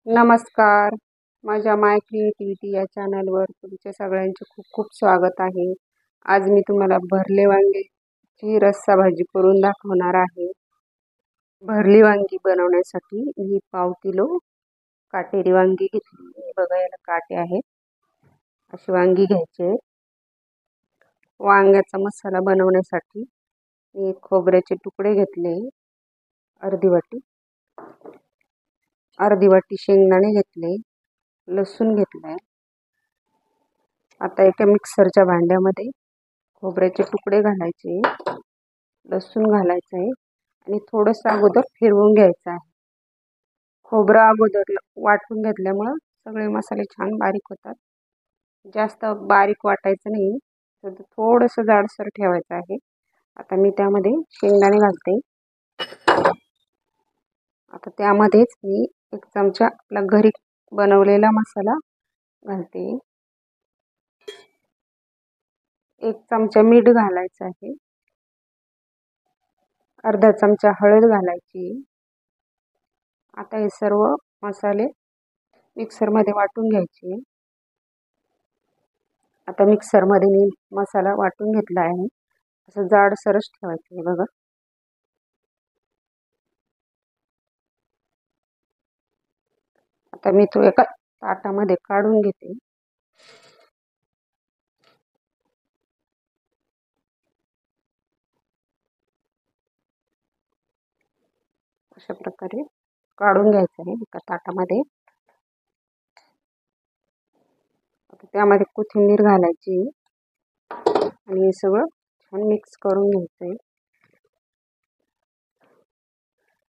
नमस्कार. माझ्या माय क्रिएटिव्हिटी या चॅनलवर तुमच्या सगळ्यांचे खूप खूप स्वागत आहे. आज मी तुम्हाला भरले वांग्याची रस्सा भाजी करून दाखवणार आहे. भरली वांगी बनवण्यासाठी मी 1/2 किलो काटेरी वांगी घेतली. बघा, याला काटे आहेत. अशी वांगी घ्यायची. वांग्याचा मसाला बनवण्यासाठी मी खोबऱ्याचे तुकडे घेतले, अर्धी वाटी शेंगदाणे घेतले, लसूण घेतलाय. आता एका मिक्सरच्या भांड्यामध्ये खोबऱ्याचे तुकडे घालायचे, लसूण घालायचं आहे आणि थोडंसं अगोदर फिरवून घ्यायचं आहे. खोबरं अगोदर वाटून घेतल्यामुळं सगळे मसाले छान बारीक होतात. जास्त बारीक वाटायचं नाही, तर थोडंसं जाडसर ठेवायचं आहे. आता मी त्यामध्ये शेंगदाणे घालते. आता त्यामध्येच मी 1 चमचा आपला घरी बनवलेला मसाला घालते. 1 चमचा मीठ घालायचं आहे. अर्धा चमचा हळद घालायची. आता हे सर्व मसाले मिक्सरमध्ये वाटून घ्यायचे. आता मिक्सरमध्ये मी मसाला वाटून घेतला आहे. असं जाडसरच ठेवायचं आहे. बघा, आता मी तो एका ताटामध्ये काढून घेते. अशा प्रकारे काढून घ्यायचं आहे एका ताटामध्ये. आता त्यामध्ये कोथिंबीर घालायची आणि हे सगळं छान मिक्स करून घ्यायचं आहे.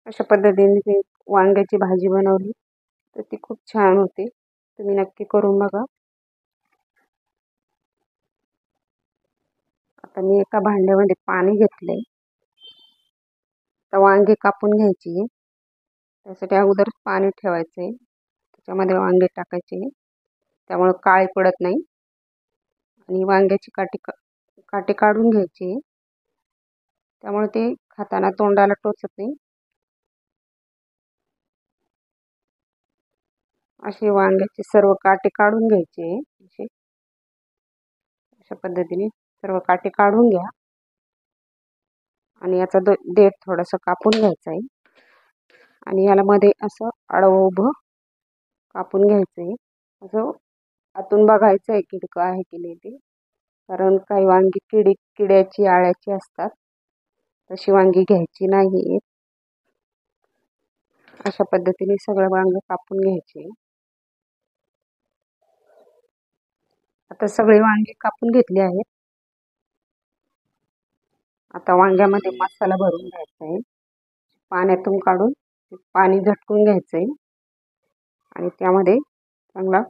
अशा पद्धतीने वांग्याची भाजी बनवली तर ती खूप छान होते. तुम्ही नक्की करून बघा. आता मी एका भांड्यामध्ये पाणी घेतलंय. तर वांगे कापून घ्यायची. त्यासाठी अगोदर पाणी ठेवायचं आहे. त्याच्यामध्ये वांगे टाकायचे, त्यामुळे काळे पडत नाही. आणि वांग्याची काटे काढून घ्यायची, त्यामुळे ते खाताना तोंडाला टोचत नाही. असे वांग्याचे सर्व काटे काढून घ्यायचे. अशा पद्धतीने सर्व काटे काढून घ्या आणि याचा देठ थोडासा कापून घ्यायचा आहे आणि याला मध्ये असं आडवं उभं कापून घ्यायचं आहे. असं आतून बघायचं आहे किडकं आहे की नाही ते, कारण काही वांगी किड्याची आळ्याची असतात. तशी वांगी घ्यायची नाही. अशा पद्धतीने सगळं वांग कापून घ्यायचे. आता सगळे वांगे कापून घेतले आहेत. आता वांग्यामध्ये मसाला भरून घ्यायचा आहे. पाण्यातून काढून पाणी झटकून घ्यायचं आहे आणि त्यामध्ये चांगला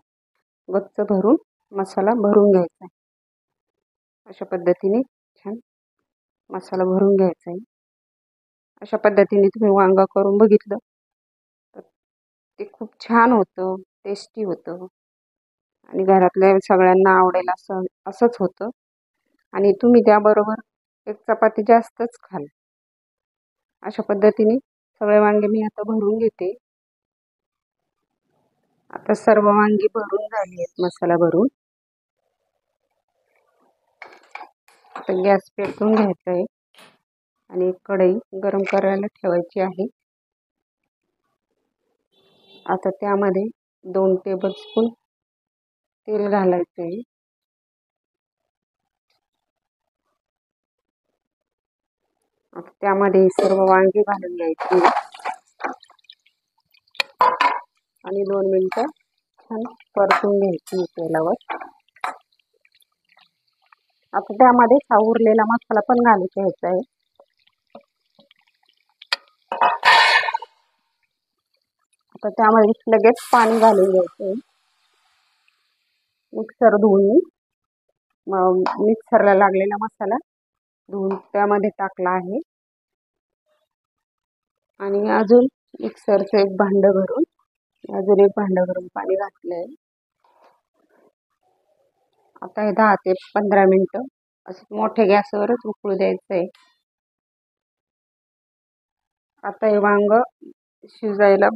गच्च भरून मसाला भरून घ्यायचा आहे. अशा पद्धतीने छान मसाला भरून घ्यायचा आहे. अशा पद्धतीने तुम्ही वांगा करून बघितलं तर ते खूप छान होतं, टेस्टी होतं आणि घरातल्या सगळ्यांना आवडेल असंच होतं. आणि तुम्ही त्याबरोबर 1 चपाती जास्तच खाल. अशा पद्धतीने सगळे वांगे मी आता भरून घेते. आता सर्व वांगी भरून झाली आहेत मसाला भरून. आता गॅस पेटवून घ्यायचा आहे आणि कढई गरम करायला ठेवायची आहे. आता त्यामध्ये 2 टेबलस्पून तेल घालायचं आहे. आता त्यामध्ये सर्व वांगी घालून घ्यायची आणि 2 मिनिटं छान परतून घ्यायची तेलावर. आता त्यामध्ये उरलेला मसाला पण घालून घ्यायचा आहे. आता त्यामध्ये लगेच पाणी घालून घ्यायचं आहे. मिक्सर धुवून मिक्सरला लागलेला मसाला धुवून त्यामध्ये टाकला आहे आणि अजून मिक्सरचं एक भांडं भरून पाणी घातलंय. आता हे 10 ते 15 मिनिटं असं मोठ्या गॅसवरच उकळू द्यायचं आहे. आता हे वांग शिजायला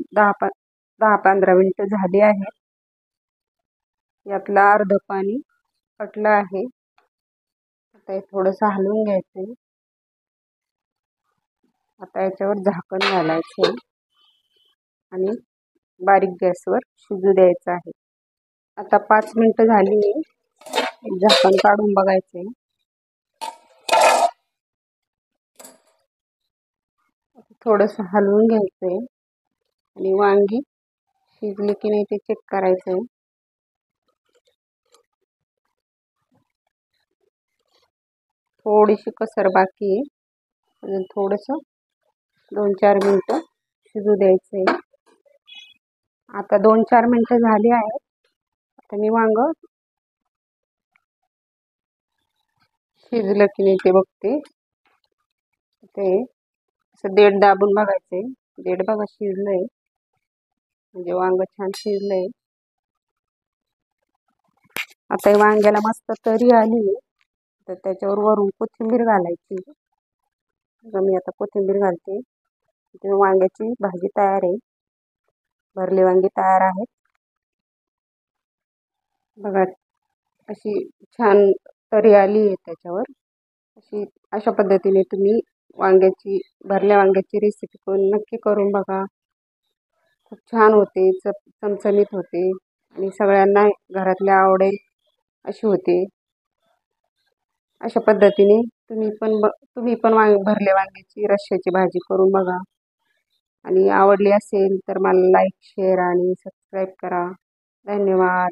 10-15 मिनिटं झाली आहेत. यातलं अर्ध पाणी कटलं आहे. आता हे थोडंसं हलवून घ्यायचंय. आता याच्यावर झाकण घालायचंय आणि बारीक गॅसवर शिजू द्यायचं आहे. आता 5 मिनिटं झाली. झाकण काढून बघायचंय. थोडंसं हलवून घ्यायचंय आणि वांगी शिजली की नाही ते चेक करायचंय. थोडीशी कसर बाकी आहे. अजून थोडंसं 2-4 मिनिटं शिजू द्यायचंय. आता 2-4 मिनिटं झाली आहेत. आता मी वांग शिजलं की नाही ते बघते. ते असं देठ दाबून बघायचंय. देठ बघा शिजलंय, म्हणजे वांग छान शिजलंय. आता वांग्याला मस्त तरी आली, तर त्याच्यावर वरून कोथिंबीर घालायची. मी आता कोथिंबीर घालते. वांग्याची भाजी तयार आहे. भरली वांगी तयार आहेत. बघा अशी छान तरी आली आहे त्याच्यावर. अशा पद्धतीने तुम्ही भरल्या वांग्याची रेसिपी नक्की करून बघा. खूप छान होते, चमचमीत होते आणि सगळ्यांना घरातल्या आवडेल अशी होते. अशा पद्धतीने तुम्ही पण भरल्या वांग्याची रश्श्याची भाजी करून बघा. आणि आवडली असेल तर मला लाईक, शेअर आणि सबस्क्राईब करा. धन्यवाद.